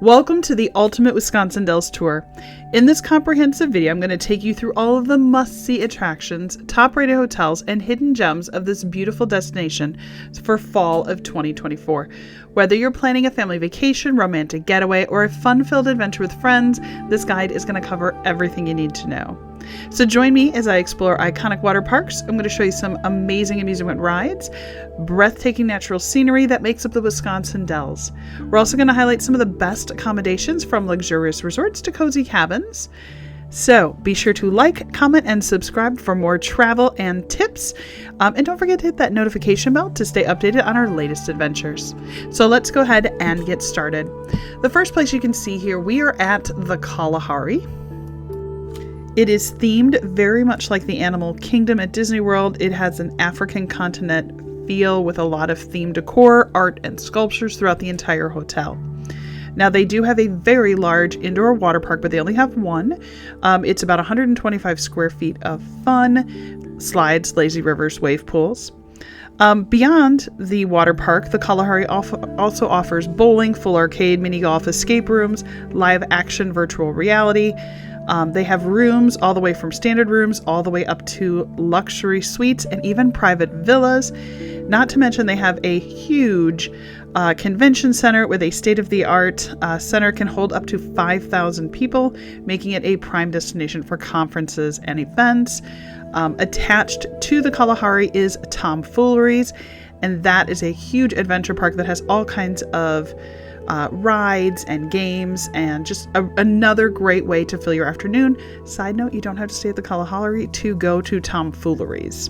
Welcome to the Ultimate Wisconsin Dells Tour. In this comprehensive video, I'm going to take you through all of the must-see attractions, top-rated hotels, and hidden gems of this beautiful destination for fall of 2024. Whether you're planning a family vacation, romantic getaway, or a fun-filled adventure with friends, this guide is going to cover everything you need to know. So join me as I explore iconic water parks. I'm going to show you some amazing amusement rides, breathtaking natural scenery that makes up the Wisconsin Dells. We're also going to highlight some of the best accommodations, from luxurious resorts to cozy cabins. So be sure to like, comment, and subscribe for more travel and tips. And don't forget to hit that notification bell to stay updated on our latest adventures. So let's go ahead and get started. The first place you can see here, we are at the Kalahari. It is themed very much like the Animal Kingdom at Disney World. It has an African continent feel with a lot of themed decor, art, and sculptures throughout the entire hotel. Now, they do have a very large indoor water park, but they only have one. It's about 125 square feet of fun, slides, lazy rivers, wave pools. Beyond the water park, the Kalahari also offers bowling, full arcade, mini golf, escape rooms, live action virtual reality. They have rooms all the way from standard rooms all the way up to luxury suites and even private villas. Not to mention they have a huge convention center with a state-of-the-art center, can hold up to 5,000 people, making it a prime destination for conferences and events. Attached to the Kalahari is Tomfooleries, and that is a huge adventure park that has all kinds of rides and games, and just another great way to fill your afternoon. Side note, you don't have to stay at the Kalahari to go to Tomfooleries.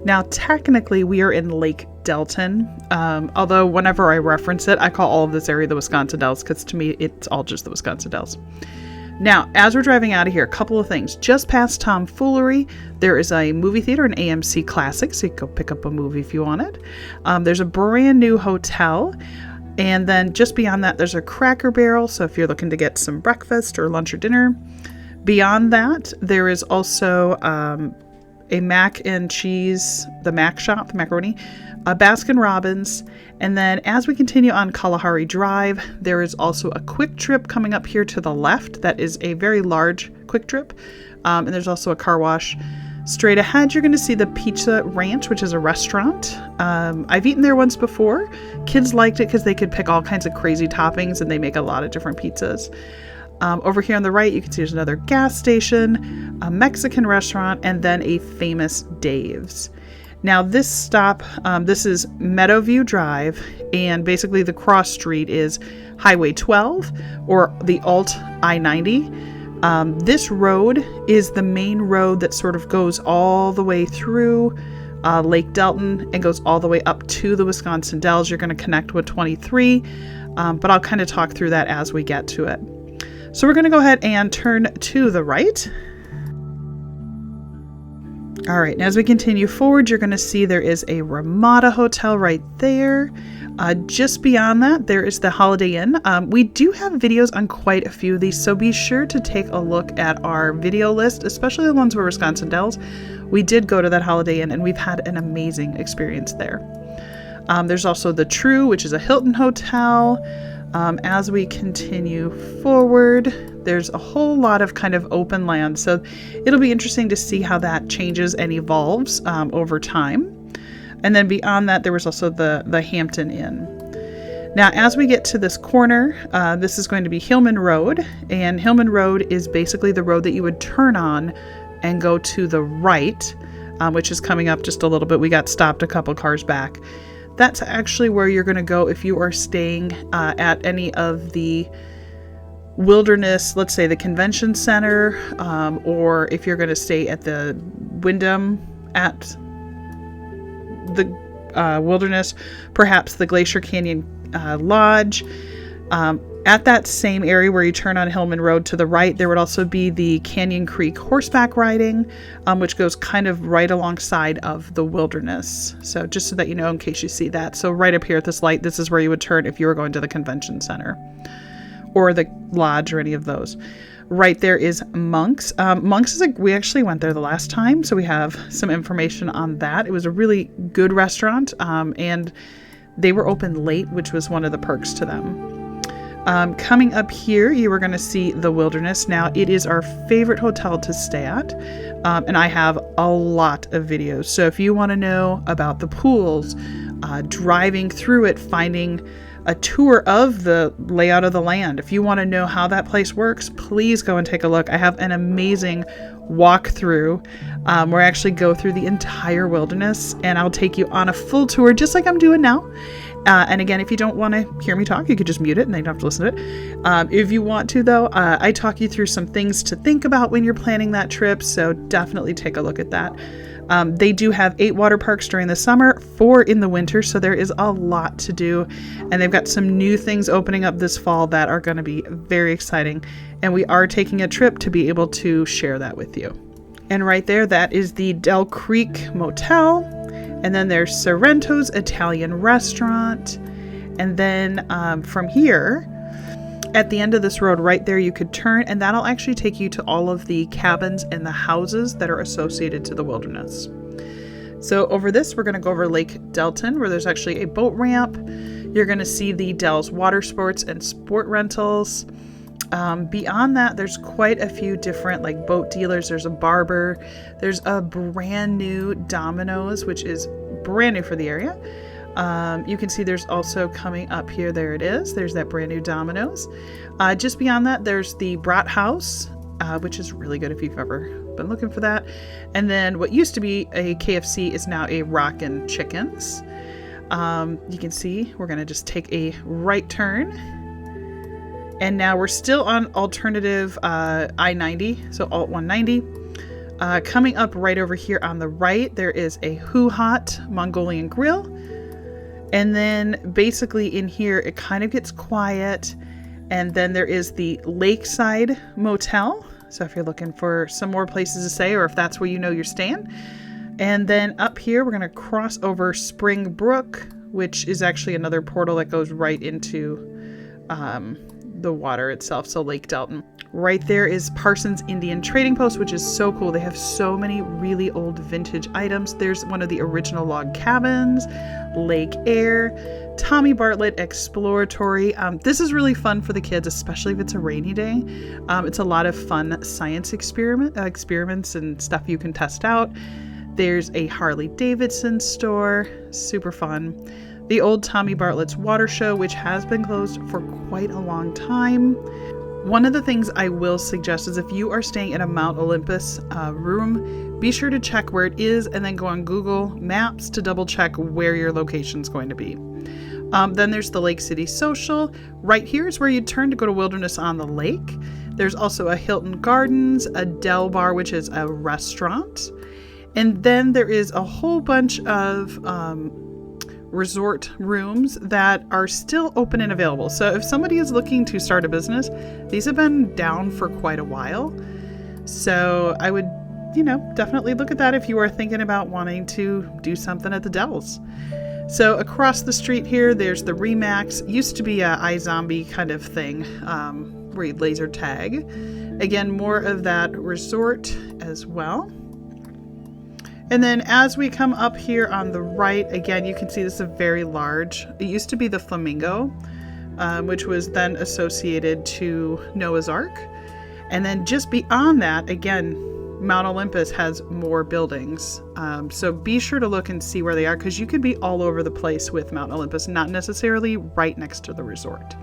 Now, technically, we are in Lake Delton, although whenever I reference it, I call all of this area the Wisconsin Dells, because to me, it's all just the Wisconsin Dells. Now, as we're driving out of here, a couple of things. Just past Tomfoolery, there is a movie theater, an AMC Classic, so you can go pick up a movie if you want it. There's a brand new hotel. And then just beyond that, there's a Cracker Barrel. So if you're looking to get some breakfast or lunch or dinner. Beyond that, there is also a mac and cheese, the Mac Shop, the macaroni, a Baskin Robbins. And then as we continue on Kalahari Drive, there is also a Quick Trip coming up here to the left. That is a very large Quick Trip. And there's also a car wash. Straight ahead, you're going to see the Pizza Ranch, which is a restaurant. I've eaten there once before. Kids liked it because they could pick all kinds of crazy toppings, and they make a lot of different pizzas. Over here on the right, you can see there's another gas station, a Mexican restaurant, and then a famous Dave's. Now, this stop, this is Meadowview Drive, and basically the cross street is Highway 12 or the Alt I-90. This road is the main road that sort of goes all the way through Lake Delton and goes all the way up to the Wisconsin Dells. You're going to connect with 23, but I'll kind of talk through that as we get to it. So we're going to go ahead and turn to the right. All right, and as we continue forward, you're going to see there is a Ramada Hotel right there. Just beyond that, there is the Holiday Inn. We do have videos on quite a few of these, so be sure to take a look at our video list, especially the ones for Wisconsin Dells. We did go to that Holiday Inn, and we've had an amazing experience there. There's also the True, which is a Hilton hotel. As we continue forward, there's a whole lot of kind of open land, so it'll be interesting to see how that changes and evolves over time. And then beyond that, there was also the Hampton Inn. Now, as we get to this corner, this is going to be Hillman Road, and Hillman Road is basically the road that you would turn on and go to the right, which is coming up just a little bit. We got stopped a couple cars back. That's actually where you're going to go if you are staying at any of the Wilderness, let's say the Convention Center, or if you're going to stay at the Wyndham at the Wilderness, perhaps the Glacier Canyon Lodge. At that same area where you turn on Hillman Road to the right, there would also be the Canyon Creek horseback riding, which goes kind of right alongside of the Wilderness. So just so that you know, in case you see that. So right up here at this light, this is where you would turn if you were going to the Convention Center or the Lodge or any of those. Right there is Monk's. Monk's is we actually went there the last time, so we have some information on that. It was a really good restaurant, and they were open late, which was one of the perks to them. Coming up here, you are going to see the Wilderness. Now, it is our favorite hotel to stay at, and I have a lot of videos. So if you want to know about the pools, driving through it, finding a tour of the layout of the land, if you want to know how that place works, please go and take a look. I have an amazing walkthrough where I actually go through the entire Wilderness, and I'll take you on a full tour just like I'm doing now. And again, if you don't want to hear me talk, you could just mute it and then you don't have to listen to it. If you want to, though, I talk you through some things to think about when you're planning that trip, so definitely take a look at that. They do have 8 water parks during the summer, 4 in the winter, so there is a lot to do. And they've got some new things opening up this fall that are going to be very exciting. And we are taking a trip to be able to share that with you. And right there, that is the Del Creek Motel. And then there's Sorrento's Italian Restaurant. And then from here, at the end of this road right there, you could turn, and that'll actually take you to all of the cabins and the houses that are associated to the Wilderness. So over this, we're going to go over Lake Delton, where there's actually a boat ramp. You're going to see the Del's water sports and sport rentals. Beyond that, there's quite a few different like boat dealers. There's a barber. There's a brand new Domino's, which is brand new for the area. You can see there's also coming up here, there it is. There's that brand new Domino's. Just beyond that, there's the Brat House, which is really good if you've ever been looking for that. And then what used to be a KFC is now a Rockin' Chickens. You can see we're going to just take a right turn. And now we're still on alternative I-90, so Alt 190. Coming up right over here on the right, there is a Hoo Hot Mongolian Grill. And then basically in here, it kind of gets quiet. And then there is the Lakeside Motel. So if you're looking for some more places to stay, or if that's where you know you're staying. And then up here, we're going to cross over Spring Brook, which is actually another portal that goes right into the water itself, so Lake Delton. Right there is Parsons Indian Trading Post, which is so cool. They have so many really old vintage items. There's one of the original log cabins, Lake Air, Tommy Bartlett Exploratory. This is really fun for the kids, especially if it's a rainy day. It's a lot of fun science experiments and stuff you can test out. There's a Harley Davidson store, super fun. The old Tommy Bartlett's Water Show, which has been closed for quite a long time. One of the things I will suggest is if you are staying in a Mount Olympus room, be sure to check where it is and then go on Google Maps to double check where your location is going to be. Then there's the Lake City Social. Right here is where you turn to go to Wilderness on the Lake. There's also a Hilton Gardens, a Del Bar, which is a restaurant. And then there is a whole bunch of resort rooms that are still open and available. So if somebody is looking to start a business, these have been down for quite a while. So I would, definitely look at that if you are thinking about wanting to do something at the Del's. So across the street here, there's the Remax. Used to be a iZombie kind of thing where you'd laser tag. Again, more of that resort as well. And then as we come up here on the right, again, you can see this is a very large, it used to be the Flamingo, which was then associated to Noah's Ark. And then just beyond that, again, Mount Olympus has more buildings. So be sure to look and see where they are, because you could be all over the place with Mount Olympus, not necessarily right next to the resort.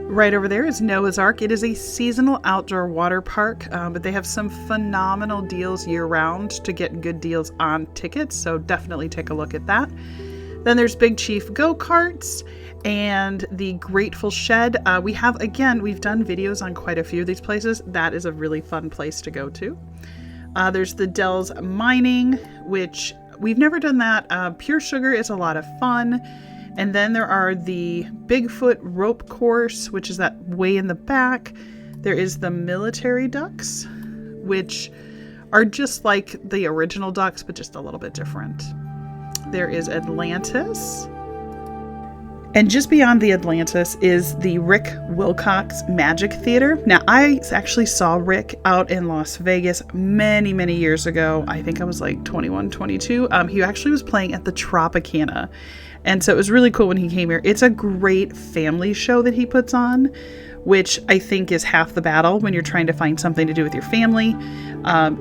Right over there is Noah's Ark. It is a seasonal outdoor water park, but they have some phenomenal deals year-round to get good deals on tickets, so definitely take a look at that. Then there's Big Chief Go-Karts and the Grateful Shed. We've done videos on quite a few of these places. That is a really fun place to go to. There's the Del's Mining, which we've never done that. Pure Sugar is a lot of fun. And then there are the Bigfoot Rope Course, which is that way in the back. There is the Military Ducks, which are just like the original ducks, but just a little bit different. There is Atlantis. And just beyond the Atlantis is the Rick Wilcox Magic Theater. Now, I actually saw Rick out in Las Vegas many, many years ago. I think I was like 21, 22. He actually was playing at the Tropicana. And so it was really cool when he came here. It's a great family show that he puts on, which I think is half the battle when you're trying to find something to do with your family.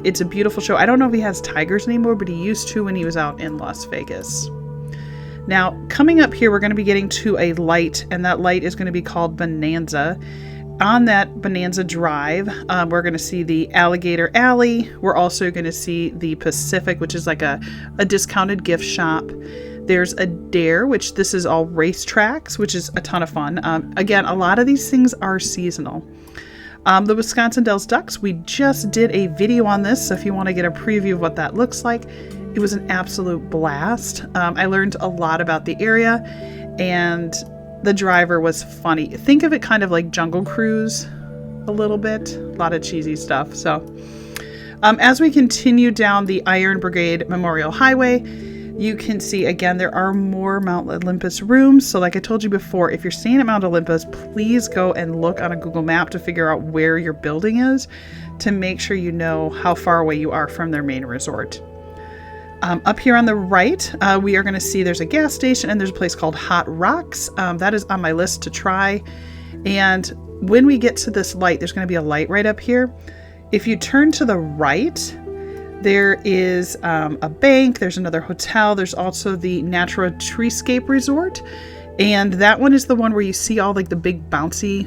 It's a beautiful show. I don't know if he has tigers anymore, but he used to when he was out in Las Vegas. Now, coming up here, we're going to be getting to a light, and that light is going to be called Bonanza. On that Bonanza Drive, we're going to see the Alligator Alley. We're also going to see the Pacific, which is like a discounted gift shop. There's a Dare, which this is all racetracks, which is a ton of fun. Again, a lot of these things are seasonal. The Wisconsin Dells Ducks, we just did a video on this, so if you want to get a preview of what that looks like, it was an absolute blast. I learned a lot about the area, and the driver was funny. Think of it kind of like Jungle Cruise a little bit. A lot of cheesy stuff. So as we continue down the Iron Brigade Memorial Highway, you can see, again, there are more Mount Olympus rooms. So like I told you before, if you're staying at Mount Olympus, please go and look on a Google map to figure out where your building is to make sure you know how far away you are from their main resort. Up here on the right, we are going to see there's a gas station and there's a place called Hot Rocks. That is on my list to try. And when we get to this light, there's going to be a light right up here. If you turn to the right, there is a bank, there's another hotel, there's also the Natura Treescape Resort. And that one is the one where you see all like the big bouncy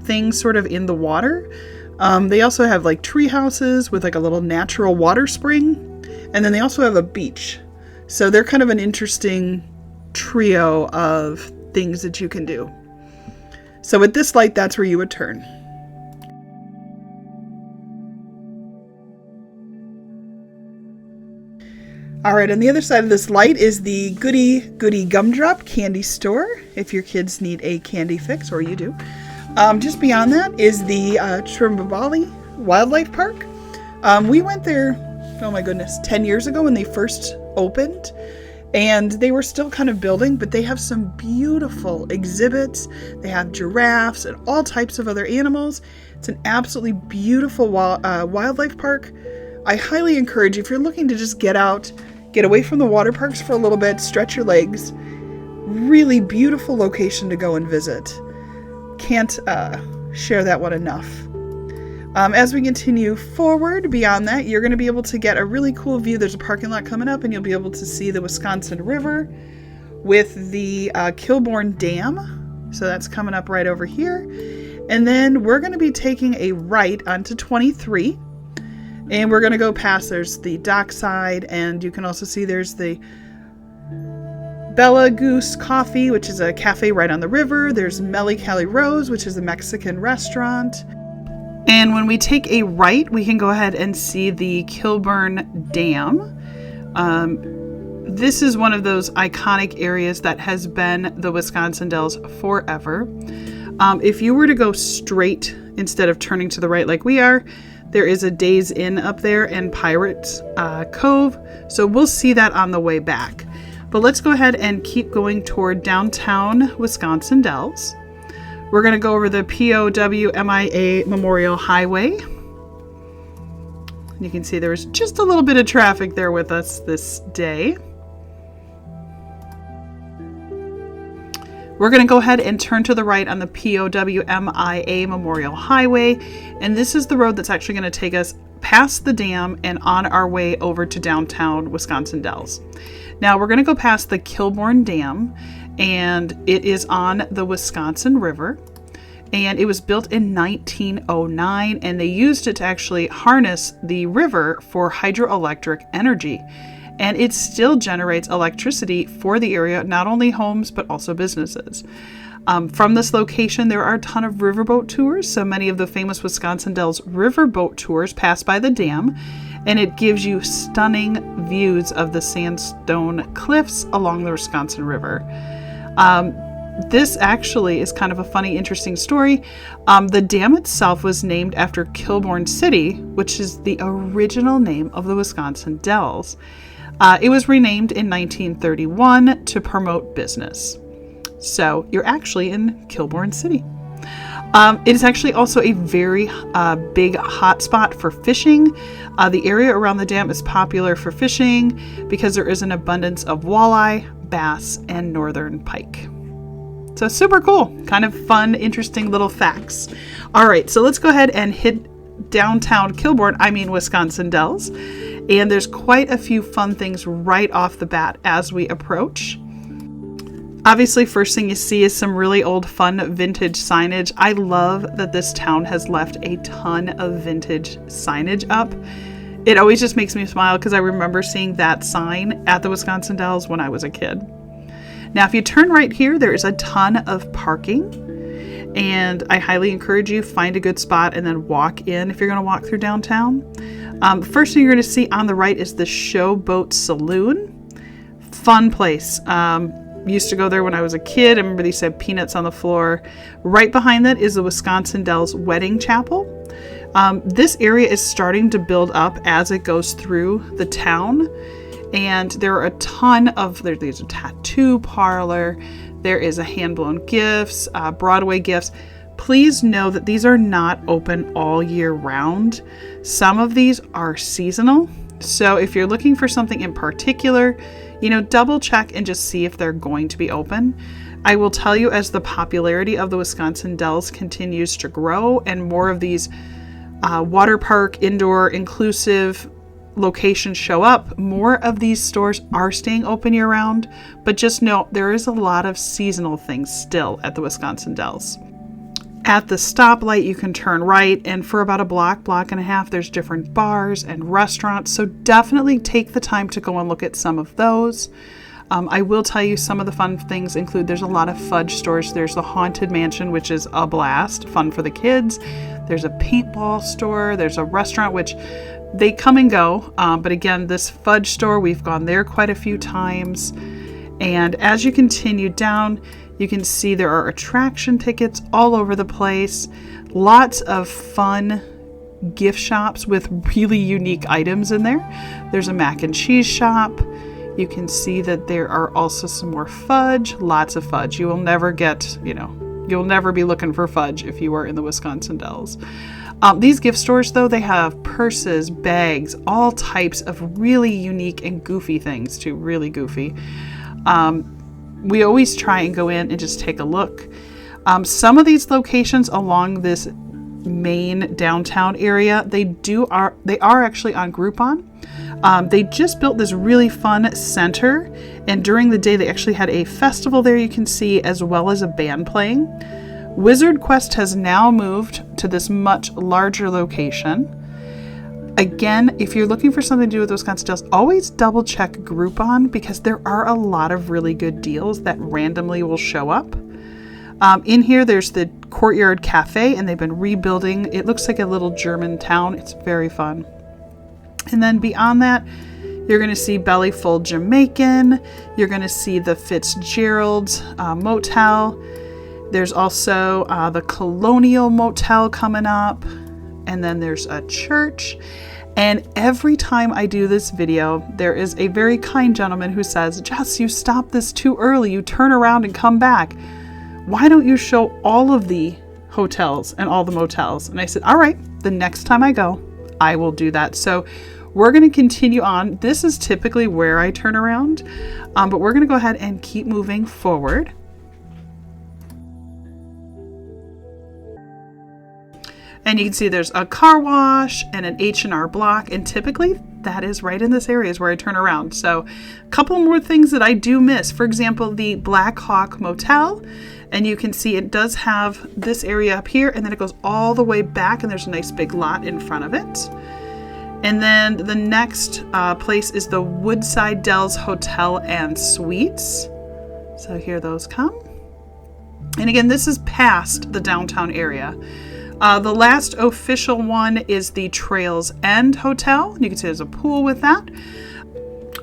things sort of in the water. They also have like tree houses with like a little natural water spring. And then they also have a beach. So they're kind of an interesting trio of things that you can do. So at this light, that's where you would turn. All right, on the other side of this light is the Goody Goody Gumdrop candy store, if your kids need a candy fix, or you do. Just beyond that is the Trimbabali Wildlife Park. We went there, oh my goodness, 10 years ago when they first opened, and they were still kind of building, but they have some beautiful exhibits. They have giraffes and all types of other animals. It's an absolutely beautiful wildlife park. I highly encourage you, if you're looking to just get out, get away from the water parks for a little bit, stretch your legs. Really beautiful location to go and visit. Can't share that one enough. As we continue forward beyond that, you're going to be able to get a really cool view. There's a parking lot coming up, and you'll be able to see the Wisconsin River with the Kilbourne Dam. So that's coming up right over here. And then we're going to be taking a right onto 23. And we're going to go past, there's the dockside, and you can also see there's the Bella Goose Coffee, which is a cafe right on the river. There's Melly Cali Rose, which is a Mexican restaurant. And when we take a right, we can go ahead and see the Kilbourne Dam. This is one of those iconic areas that has been the Wisconsin Dells forever. If you were to go straight instead of turning to the right like we are, there is a Days Inn up there and Pirates Cove. So we'll see that on the way back. But let's go ahead and keep going toward downtown Wisconsin Dells. We're going to go over the POW-MIA Memorial Highway. You can see there was just a little bit of traffic there with us this day. We're going to go ahead and turn to the right on the POW-MIA Memorial Highway. And this is the road that's actually going to take us past the dam and on our way over to downtown Wisconsin Dells. Now we're going to go past the Kilbourne Dam, and it is on the Wisconsin River. And it was built in 1909, and they used it to actually harness the river for hydroelectric energy. And it still generates electricity for the area, not only homes, but also businesses. From this location, there are a ton of riverboat tours. So many of the famous Wisconsin Dells riverboat tours pass by the dam, and it gives you stunning views of the sandstone cliffs along the Wisconsin River. This actually is kind of a funny, interesting story. The dam itself was named after Kilbourne City, which is the original name of the Wisconsin Dells. It was renamed in 1931 to promote business. So you're actually in Kilbourne City. It is actually also a very big hotspot for fishing. The area around the dam is popular for fishing because there is an abundance of walleye, bass, and northern pike. So super cool, kind of fun, interesting little facts. All right, so let's go ahead and hit downtown Wisconsin Dells. And there's quite a few fun things right off the bat as we approach. Obviously, first thing you see is some really old, fun, vintage signage. I love that this town has left a ton of vintage signage up. It always just makes me smile because I remember seeing that sign at the Wisconsin Dells when I was a kid. Now, if you turn right here, there is a ton of parking, and I highly encourage you find a good spot and then walk in if you're going to walk through downtown. First thing you're going to see on the right is the Showboat Saloon. Fun place. Used to go there when I was a kid. I remember they said peanuts on the floor. Right behind that is the Wisconsin Dells Wedding Chapel. This area is starting to build up as it goes through the town. And there are a ton of, there's a tattoo parlor, there is a hand-blown gifts, Broadway gifts. Please know that these are not open all year round. Some of these are seasonal. So if you're looking for something in particular, double check and just see if they're going to be open. I will tell you, as the popularity of the Wisconsin Dells continues to grow and more of these water park, indoor, inclusive locations show up, more of these stores are staying open year round, but just know there is a lot of seasonal things still at the Wisconsin Dells. At the stoplight, you can turn right, and for about a block and a half, there's different bars and restaurants, so definitely take the time to go and look at some of those. I will tell you some of the fun things include, there's a lot of fudge stores. There's the Haunted Mansion, which is a blast, fun for the kids. There's a paintball store. There's a restaurant, which they come and go. But again, this fudge store, we've gone there quite a few times. And as you continue down, you can see there are attraction tickets all over the place. Lots of fun gift shops with really unique items in there. There's a mac and cheese shop. You can see that there are also some more fudge, lots of fudge. You will never get, you'll never be looking for fudge if you are in the Wisconsin Dells. These gift stores, though, they have purses, bags, all types of really unique and goofy things too, really goofy. We always try and go in and just take a look. Some of these locations along this main downtown area, they are actually on Groupon. They just built this really fun center, and during the day they actually had a festival there you can see, as well as a band playing. Wizard Quest has now moved to this much larger location. Again, if you're looking for something to do with Wisconsin Dells, always double check Groupon, because there are a lot of really good deals that randomly will show up. In here, there's the Courtyard Cafe, and they've been rebuilding. It looks like a little German town. It's very fun. And then beyond that, you're going to see Belly Full Jamaican. You're going to see the Fitzgerald's Motel. There's also the Colonial Motel coming up. And then there's a church. And every time I do this video, there is a very kind gentleman who says, Jess, you stopped this too early. You turn around and come back. Why don't you show all of the hotels and all the motels? And I said, all right, the next time I go, I will do that. So we're going to continue on. This is typically where I turn around, but we're going to go ahead and keep moving forward. And you can see there's a car wash and an H&R Block, and typically that is right in this area is where I turn around. So a couple more things that I do miss. For example, the Black Hawk Motel, and you can see it does have this area up here, and then it goes all the way back, and there's a nice big lot in front of it. And then the next place is the Woodside Dells Hotel and Suites. So here those come. And again, this is past the downtown area. The last official one is the Trails End Hotel. You can see there's a pool with that.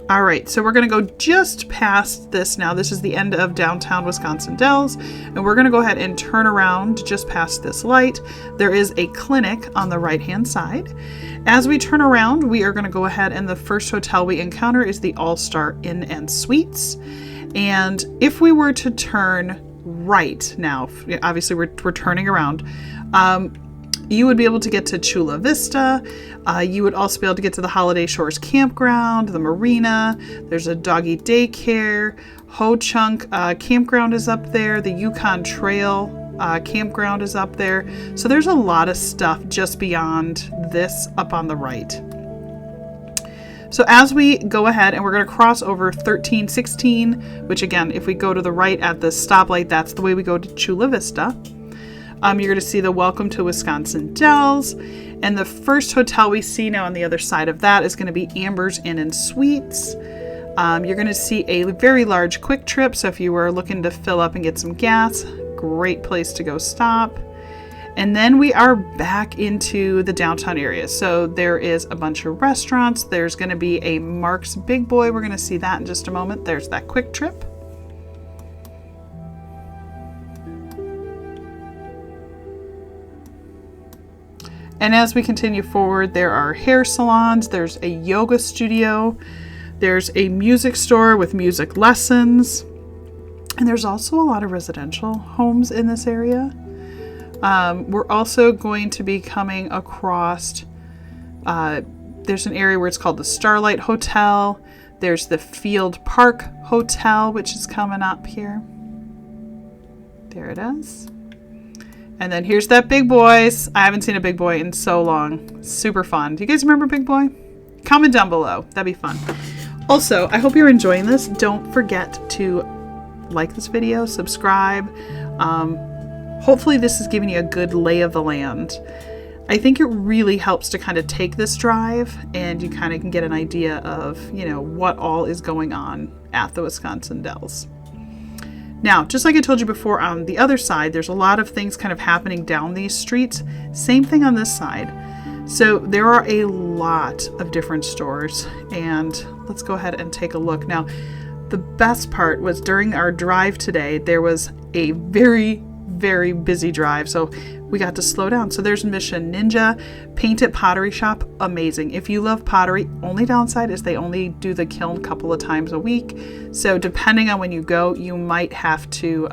All right, so we're going to go just past this now. This is the end of downtown Wisconsin Dells, and we're going to go ahead and turn around just past this light. There is a clinic on the right-hand side. As we turn around, we are going to go ahead, and the first hotel we encounter is the All-Star Inn and Suites. And if we were to turn right now, obviously we're turning around, you would be able to get to Chula Vista. You would also be able to get to the Holiday Shores Campground, the marina. There's a doggy daycare. Ho Chunk Campground is up there. The Yukon Trail Campground is up there. So there's a lot of stuff just beyond this up on the right. So as we go ahead, and we're going to cross over 1316, which again, if we go to the right at the stoplight, that's the way we go to Chula Vista. You're going to see the Welcome to Wisconsin Dells. And the first hotel we see now on the other side of that is going to be Amber's Inn and Suites. You're going to see a very large Quick Trip. So if you were looking to fill up and get some gas, great place to go stop. And then we are back into the downtown area. So there is a bunch of restaurants. There's going to be a Mark's Big Boy. We're going to see that in just a moment. There's that Quick Trip. And as we continue forward, there are hair salons. There's a yoga studio. There's a music store with music lessons. And there's also a lot of residential homes in this area. We're also going to be coming across, there's an area where it's called the Starlight Hotel. There's the Field Park Hotel, which is coming up here. There it is. And then here's that Big Boys. I haven't seen a Big Boy in so long. Super fun. Do you guys remember Big Boy? Comment down below. That'd be fun. Also, I hope you're enjoying this. Don't forget to like this video, subscribe. Hopefully this is giving you a good lay of the land. I think it really helps to kind of take this drive and you kind of can get an idea of, what all is going on at the Wisconsin Dells. Now, just like I told you before, on the other side, there's a lot of things kind of happening down these streets. Same thing on this side. So there are a lot of different stores, and let's go ahead and take a look. Now, the best part was during our drive today, there was a very, very busy drive, so we got to slow down. So there's Mission Ninja, Paint It Pottery Shop, amazing. If you love pottery, only downside is they only do the kiln a couple of times a week. So depending on when you go, you might have to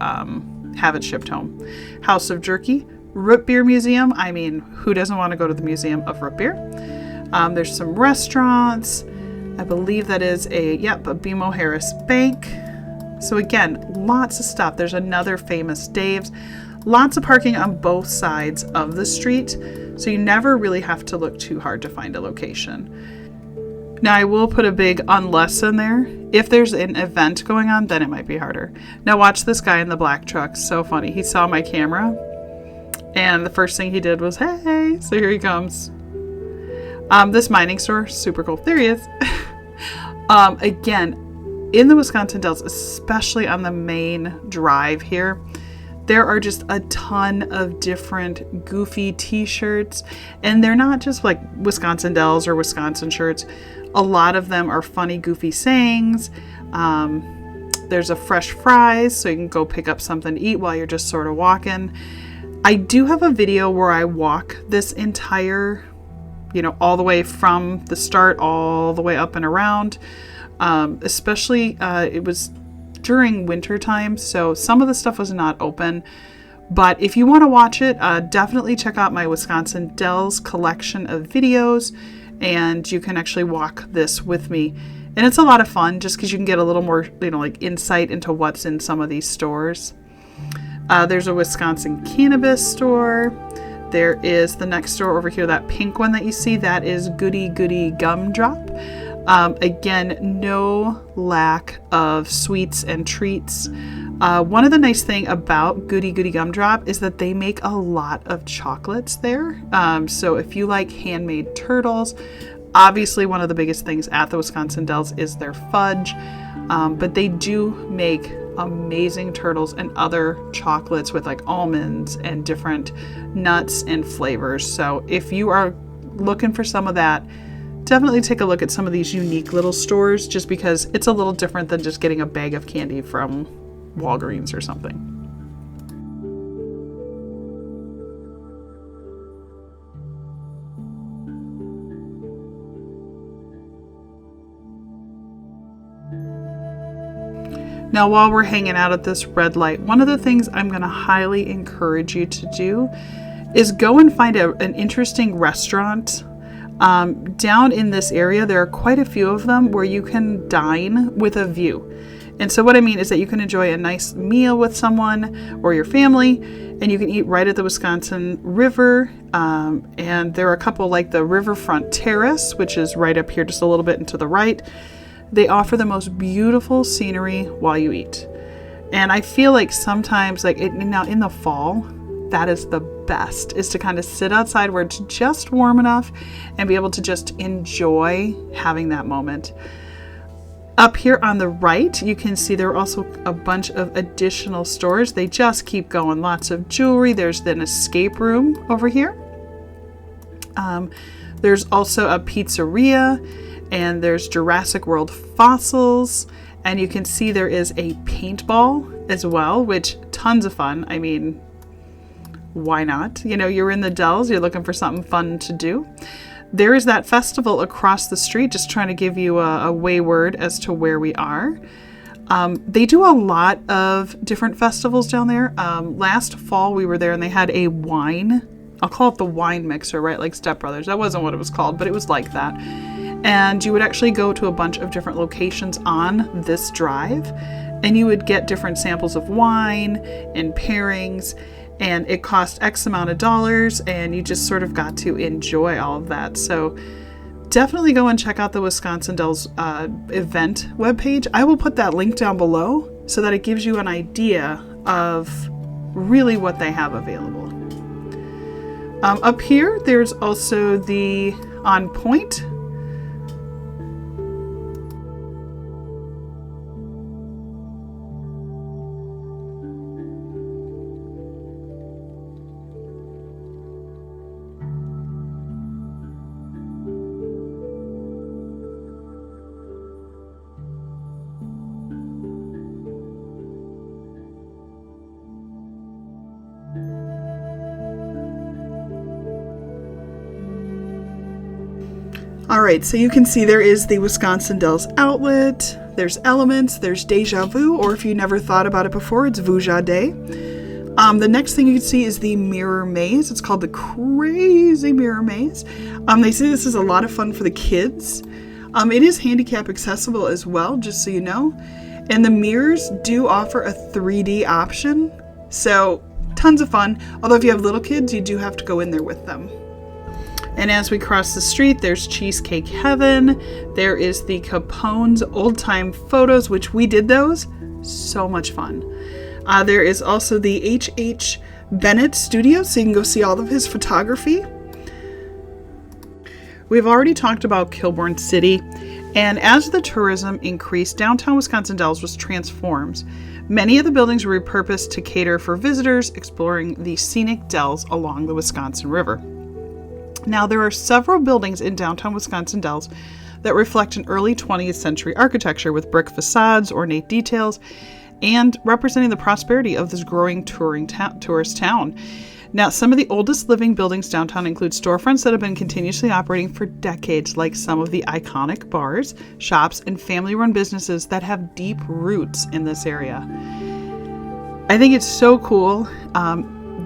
have it shipped home. House of Jerky, Root Beer Museum. I mean, who doesn't want to go to the Museum of Root Beer? There's some restaurants. I believe that is a BMO Harris Bank. So again, lots of stuff. There's another Famous Dave's. Lots of parking on both sides of the street, so you never really have to look too hard to find a location. Now, I will put a big unless in there. If there's an event going on, then it might be harder. Now, watch this guy in the black truck. So funny. He saw my camera, and the first thing he did was, hey, so here he comes. This mining store, super cool. There he is. Again, in the Wisconsin Dells, especially on the main drive here, there are just a ton of different goofy t-shirts, and they're not just like Wisconsin Dells or Wisconsin shirts. A lot of them are funny, goofy sayings. There's a fresh fries, so you can go pick up something to eat while you're just sort of walking. I do have a video where I walk this entire, all the way from the start all the way up and around. Especially, it was during winter time, so some of the stuff was not open. But if you want to watch it, definitely check out my Wisconsin Dells collection of videos, and you can actually walk this with me. And it's a lot of fun just because you can get a little more, insight into what's in some of these stores. There's a Wisconsin cannabis store. There is the next store over here, that pink one that you see, that is Goody Goody Gumdrop. Again, no lack of sweets and treats. One of the nice thing about Goody Goody Gumdrop is that they make a lot of chocolates there. So if you like handmade turtles, obviously one of the biggest things at the Wisconsin Dells is their fudge. But they do make amazing turtles and other chocolates with like almonds and different nuts and flavors. So if you are looking for some of that, definitely take a look at some of these unique little stores, just because it's a little different than just getting a bag of candy from Walgreens or something. Now, while we're hanging out at this red light, one of the things I'm going to highly encourage you to do is go and find an interesting restaurant. Down in this area, there are quite a few of them where you can dine with a view. And so what I mean is that you can enjoy a nice meal with someone or your family, and you can eat right at the Wisconsin River. And there are a couple like the Riverfront Terrace, which is right up here just a little bit and to the right. They offer the most beautiful scenery while you eat. And I feel like sometimes, now in the fall, that is the best, is to kind of sit outside where it's just warm enough and be able to just enjoy having that moment. Up here on the right, you can see there are also a bunch of additional stores. They just keep going. Lots of jewelry. There's an escape room over here. There's also a pizzeria, and there's Jurassic World fossils. And you can see there is a paintball as well, which tons of fun. I mean, why not? You're in the Dells, you're looking for something fun to do. There is that festival across the street, just trying to give you a wayward as to where we are. They do a lot of different festivals down there. Last fall we were there and they had a wine, I'll call it the wine mixer, right? Like Step Brothers. That wasn't what it was called, but it was like that. And you would actually go to a bunch of different locations on this drive, and you would get different samples of wine and pairings, and it cost X amount of dollars, and you just sort of got to enjoy all of that. So definitely go and check out the Wisconsin Dells event webpage. I will put that link down below so that it gives you an idea of really what they have available. Up here, there's also the On Point. All right, so you can see there is the Wisconsin Dells outlet, there's Elements, there's Deja Vu, or if you never thought about it before, it's Vuja Day. The next thing you can see is the Mirror Maze. It's called the Crazy Mirror Maze. They say this is a lot of fun for the kids. It is handicap accessible as well, just so you know. And the mirrors do offer a 3D option, so tons of fun. Although if you have little kids, you do have to go in there with them. And as we cross the street, there's Cheesecake Heaven. There is the Capone's Old Time Photos, which we did those. So much fun. There is also the H.H. Bennett Studio, so you can go see all of his photography. We've already talked about Kilbourne City, and as the tourism increased, downtown Wisconsin Dells was transformed. Many of the buildings were repurposed to cater for visitors exploring the scenic dells along the Wisconsin River. Now, there are several buildings in downtown Wisconsin Dells that reflect an early 20th century architecture with brick facades, ornate details, and representing the prosperity of this growing tourist town. Now, some of the oldest living buildings downtown include storefronts that have been continuously operating for decades, like some of the iconic bars, shops, and family-run businesses that have deep roots in this area. I think it's so cool.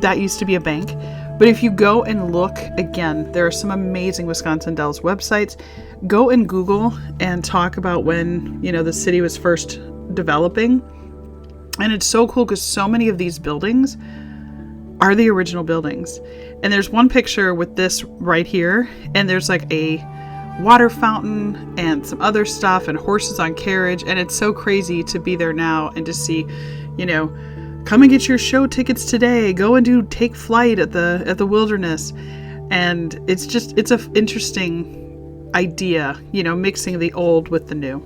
That used to be a bank. But if you go and look, again, there are some amazing Wisconsin Dells websites. Go and Google and talk about when, the city was first developing. And it's so cool because so many of these buildings are the original buildings. And there's one picture with this right here, and there's like a water fountain and some other stuff and horses on carriage. And it's so crazy to be there now and to see, come and get your show tickets today. Go and take flight at the Wilderness. And it's an interesting idea, mixing the old with the new.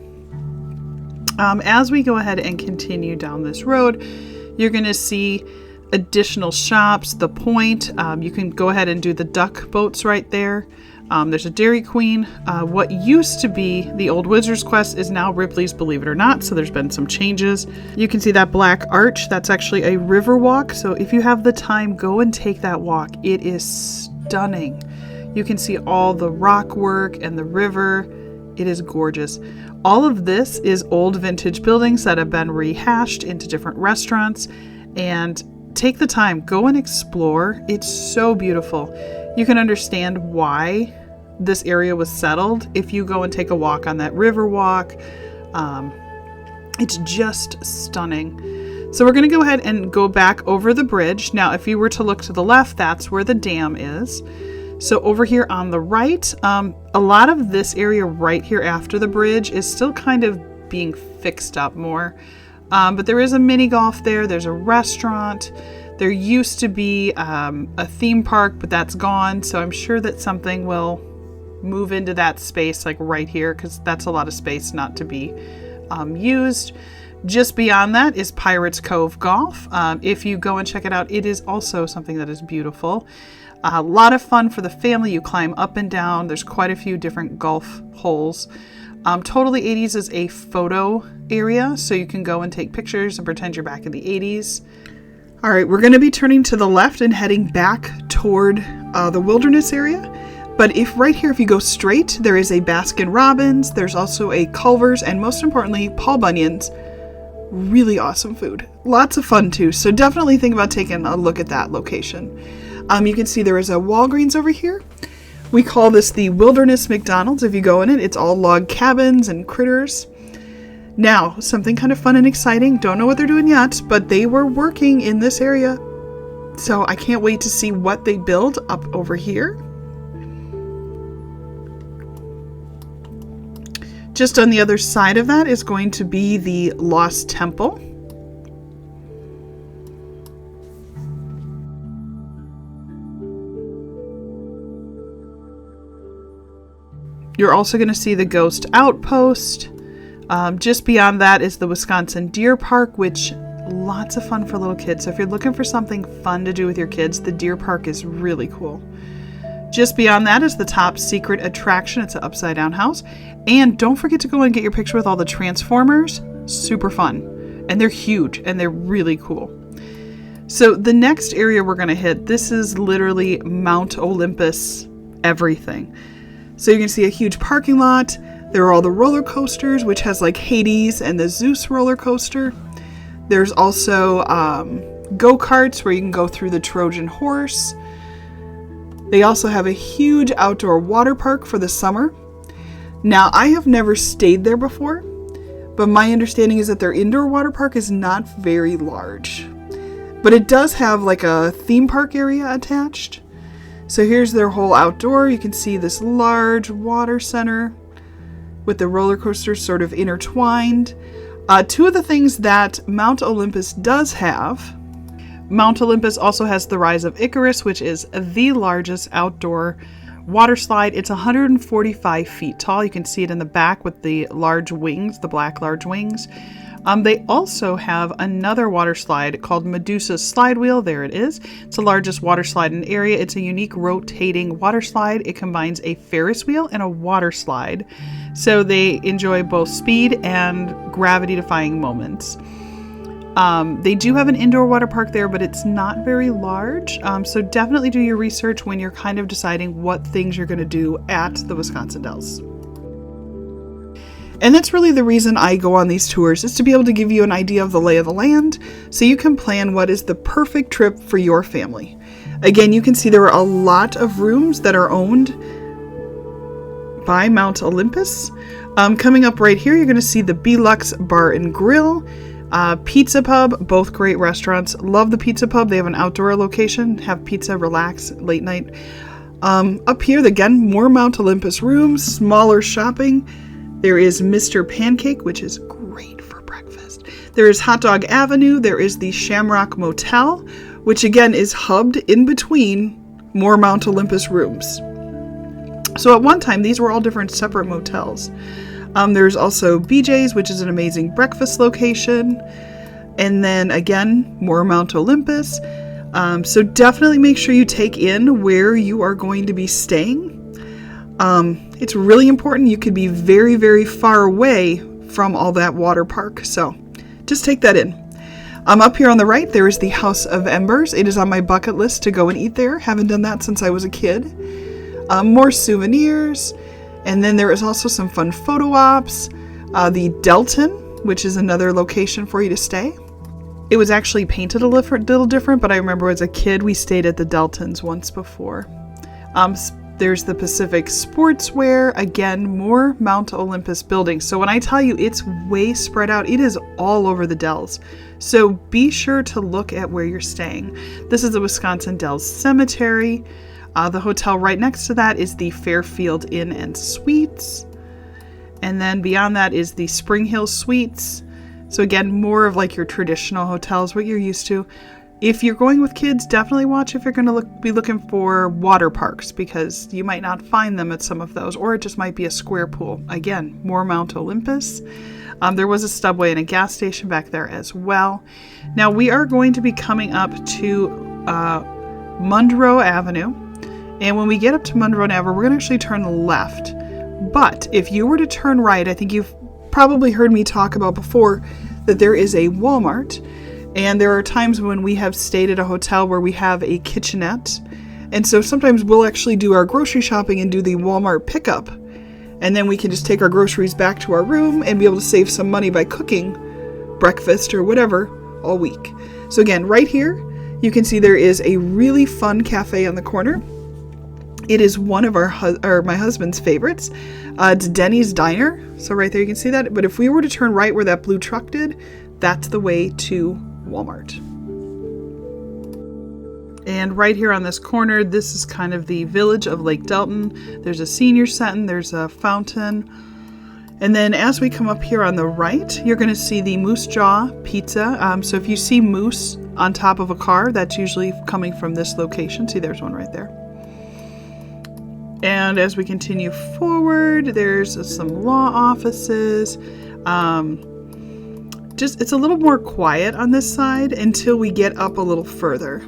As we go ahead and continue down this road, you're going to see additional shops, the Point. You can go ahead and do the duck boats right there. There's a Dairy Queen. What used to be the old Wizard's Quest is now Ripley's Believe It or Not, so there's been some changes. You can see that black arch. That's actually a river walk, so if you have the time, go and take that walk. It is stunning. You can see all the rock work and the river. It is gorgeous. All of this is old vintage buildings that have been rehashed into different restaurants, and take the time, go and explore. It's so beautiful. You can understand why this area was settled if you go and take a walk on that river walk. It's just stunning. So we're going to go ahead and go back over the bridge. Now, if you were to look to the left, that's where the dam is. So over here on the right, a lot of this area right here after the bridge is still kind of being fixed up more. But there is a mini golf there. There's a restaurant. There used to be a theme park, but that's gone. So I'm sure that something will move into that space like right here, because that's a lot of space not to be used. Just beyond that is Pirates Cove Golf. If you go and check it out, it is also something that is beautiful. A lot of fun for the family. You climb up and down. There's quite a few different golf holes. Totally 80s is a photo area, so you can go and take pictures and pretend you're back in the 80s. All right, we're going to be turning to the left and heading back toward the wilderness area. But if right here, if you go straight, there is a Baskin Robbins. There's also a Culver's, and most importantly, Paul Bunyan's. Really awesome food. Lots of fun too. So definitely think about taking a look at that location. You can see there is a Walgreens over here. We call this the Wilderness McDonald's. If you go in it, it's all log cabins and critters. Now, something kind of fun and exciting. Don't know what they're doing yet, but they were working in this area. So I can't wait to see what they build up over here. Just on the other side of that is going to be the Lost Temple. You're also going to see the Ghost Outpost. Just beyond that is the Wisconsin Deer Park, which lots of fun for little kids. So if you're looking for something fun to do with your kids, the Deer Park is really cool. Just beyond that is the top secret attraction. It's an upside down house. And don't forget to go and get your picture with all the Transformers. Super fun. And they're huge and they're really cool. So the next area we're going to hit, this is literally Mount Olympus everything. So you can see a huge parking lot. There are all the roller coasters, which has like Hades and the Zeus roller coaster. There's also go-karts where you can go through the Trojan horse. They also have a huge outdoor water park for the summer. Now, I have never stayed there before, but my understanding is that their indoor water park is not very large. But it does have like a theme park area attached. So here's their whole outdoor. You can see this large water center with the roller coasters sort of intertwined. Two of the things that Mount Olympus does have, Mount Olympus also has the Rise of Icarus, which is the largest outdoor water slide. It's 145 feet tall. You can see it in the back with the large wings, the black large wings. They also have another water slide called Medusa's Slide Wheel. There it is. It's the largest water slide in the area. It's a unique rotating water slide. It combines a Ferris wheel and a water slide. So they enjoy both speed and gravity-defying moments. They do have an indoor water park there, but it's not very large. So definitely do your research when you're kind of deciding what things you're going to do at the Wisconsin Dells. And that's really the reason I go on these tours, is to be able to give you an idea of the lay of the land so you can plan what is the perfect trip for your family. Again, you can see there are a lot of rooms that are owned by Mount Olympus. Coming up right here, you're going to see the Belux Bar and Grill, Pizza Pub, both great restaurants. Love the Pizza Pub. They have an outdoor location, have pizza, relax late night. Up here, again, more Mount Olympus rooms, smaller shopping. There is Mr. Pancake, which is great for breakfast. There is Hot Dog Avenue. There is the Shamrock Motel, which again is hubbed in between more Mount Olympus rooms. So at one time, these were all different separate motels. There's also BJ's, which is an amazing breakfast location. And then again, more Mount Olympus. So definitely make sure you take in where you are going to be staying. It's really important. You could be very, very far away from all that water park. So just take that in. Up here on the right, there is the House of Embers. It is on my bucket list to go and eat there. Haven't done that since I was a kid. More souvenirs. And then there is also some fun photo ops. The Delton, which is another location for you to stay. It was actually painted a little different, but I remember as a kid we stayed at the Deltons once before. There's the Pacific Sportswear. Again, more Mount Olympus buildings. So when I tell you it's way spread out, it is all over the Dells. So be sure to look at where you're staying. This is the Wisconsin Dells Cemetery. The hotel right next to that is the Fairfield Inn and Suites. And then beyond that is the Spring Hill Suites. So again, more of like your traditional hotels, what you're used to. If you're going with kids, definitely watch if you're going to be looking for water parks, because you might not find them at some of those, or it just might be a square pool. Again, more Mount Olympus. There was a Subway and a gas station back there as well. Now we are going to be coming up to Monroe Avenue. And when we get up to Monroe Avenue, we're going to actually turn left. But if you were to turn right, I think you've probably heard me talk about before that there is a Walmart, and there are times when we have stayed at a hotel where we have a kitchenette, and so sometimes we'll actually do our grocery shopping and do the Walmart pickup, and then we can just take our groceries back to our room and be able to save some money by cooking breakfast or whatever all week. So again, right here you can see there is a really fun cafe on the corner. It is one of my husband's favorites. It's Denny's Diner. So right there you can see that. But if we were to turn right where that blue truck did, that's the way to Walmart. And right here on this corner, this is kind of the village of Lake Delton. There's a senior center, there's a fountain. And then as we come up here on the right, you're going to see the Moose Jaw Pizza. So if you see moose on top of a car, that's usually coming from this location. See, there's one right there. And as we continue forward, there's some law offices. It's a little more quiet on this side until we get up a little further.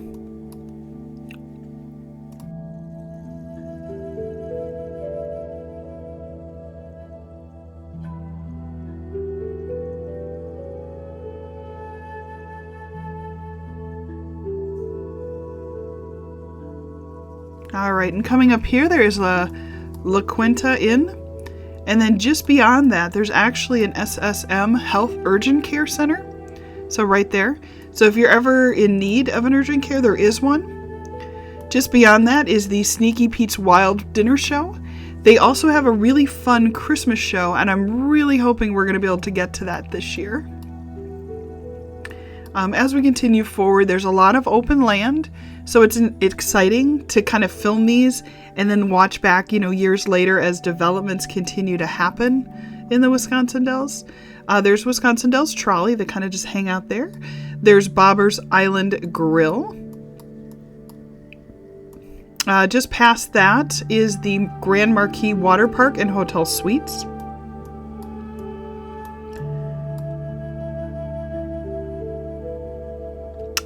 All right, and coming up here, there is a La Quinta Inn. And then just beyond that, there's actually an SSM Health Urgent Care Center. So right there. So if you're ever in need of an urgent care, there is one. Just beyond that is the Sneaky Pete's Wild Dinner Show. They also have a really fun Christmas show, and I'm really hoping we're going to be able to get to that this year. As we continue forward, there's a lot of open land. So it's exciting to kind of film these and then watch back, years later as developments continue to happen in the Wisconsin Dells. There's Wisconsin Dells Trolley that kind of just hang out there. There's Bobber's Island Grill. Just past that is the Grand Marquis Water Park and Hotel Suites.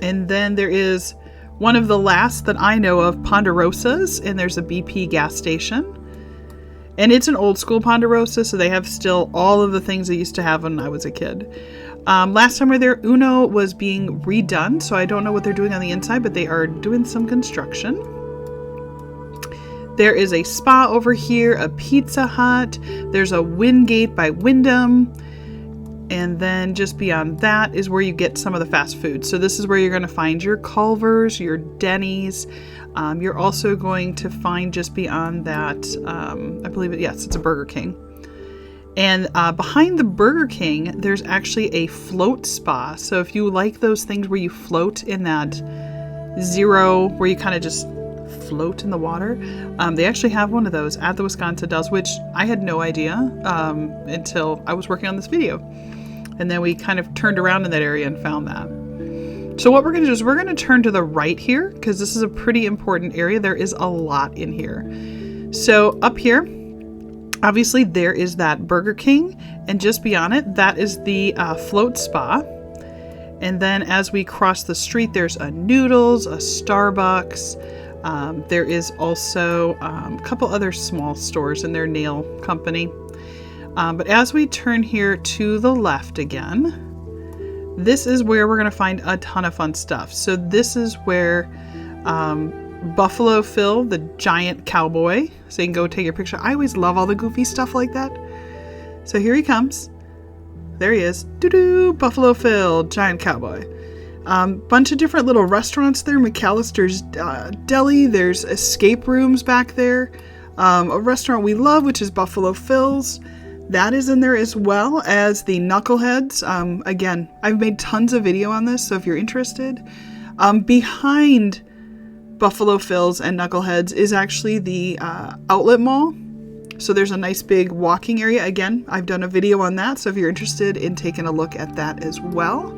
And then there is one of the last that I know of, Ponderosa's, and there's a BP gas station. And it's an old school Ponderosa, so they have still all of the things they used to have when I was a kid. Last time we were there, Uno was being redone, so I don't know what they're doing on the inside, but they are doing some construction. There is a spa over here, a Pizza Hut. There's a Wingate by Wyndham. And then just beyond that is where you get some of the fast food. So this is where you're going to find your Culver's, your Denny's. You're also going to find just beyond that, I believe it's a Burger King. And behind the Burger King, there's actually a float spa. So if you like those things where you float in that zero, where you kind of just float in the water, they actually have one of those at the Wisconsin Dells, which I had no idea until I was working on this video. And then we kind of turned around in that area and found that. So what we're going to do is we're going to turn to the right here, because this is a pretty important area. There is a lot in here. So up here, obviously there is that Burger King, and just beyond it, that is the float spa. And then as we cross the street, there's a Noodles, a Starbucks. There is also a couple other small stores in their nail company. But as we turn here to the left again, this is where we're going to find a ton of fun stuff. So this is where Buffalo Phil, the giant cowboy, so you can go take your picture. I always love all the goofy stuff like that. So here he comes. There he is. Doo-doo, Buffalo Phil, giant cowboy. Bunch of different little restaurants there. McAllister's Deli. There's escape rooms back there. A restaurant we love, which is Buffalo Phil's. That is in there, as well as the Knuckleheads. Again, I've made tons of video on this, so if you're interested. Behind Buffalo Phil's and Knuckleheads is actually the outlet mall. So there's a nice big walking area. Again, I've done a video on that, so if you're interested in taking a look at that as well.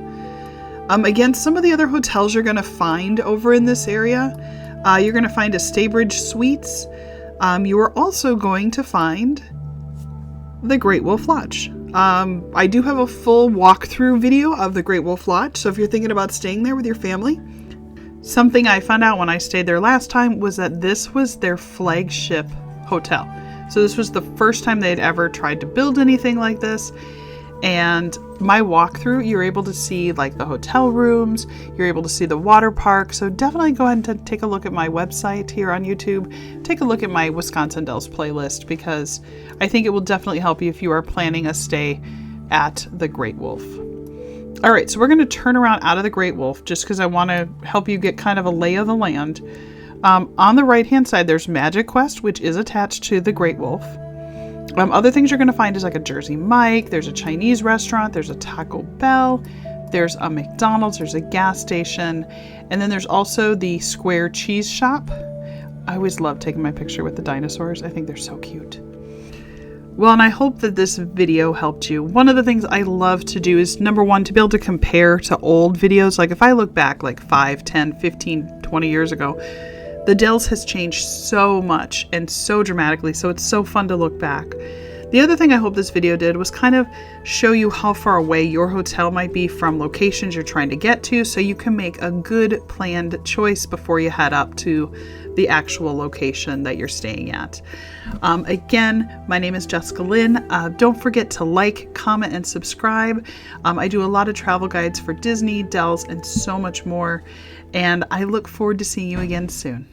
Again, some of the other hotels you're going to find over in this area, you're going to find a Staybridge Suites. You are also going to find the Great Wolf Lodge. I do have a full walkthrough video of the Great Wolf Lodge, so if you're thinking about staying there with your family. Something I found out when I stayed there last time was that this was their flagship hotel. So this was the first time they'd ever tried to build anything like this. And my walkthrough, you're able to see like the hotel rooms, you're able to see the water park. So definitely go ahead and take a look at my website here on YouTube. Take a look at my Wisconsin Dells playlist, because I think it will definitely help you if you are planning a stay at the Great Wolf. All right, so we're going to turn around out of the Great Wolf just because I want to help you get kind of a lay of the land. On the right-hand side, there's Magic Quest, which is attached to the Great Wolf. Other things you're going to find is like a Jersey Mike, there's a Chinese restaurant, there's a Taco Bell, there's a McDonald's, there's a gas station, and then there's also the Square Cheese Shop. I always love taking my picture with the dinosaurs. I think they're so cute. Well, and I hope that this video helped you. One of the things I love to do is, number one, to be able to compare to old videos. Like if I look back like 5, 10, 15, 20 years ago, the Dells has changed so much and so dramatically, so it's so fun to look back. The other thing I hope this video did was kind of show you how far away your hotel might be from locations you're trying to get to, so you can make a good planned choice before you head up to the actual location that you're staying at. Again, my name is Jessica Lynn. Don't forget to like, comment, and subscribe. I do a lot of travel guides for Disney, Dells, and so much more. And I look forward to seeing you again soon.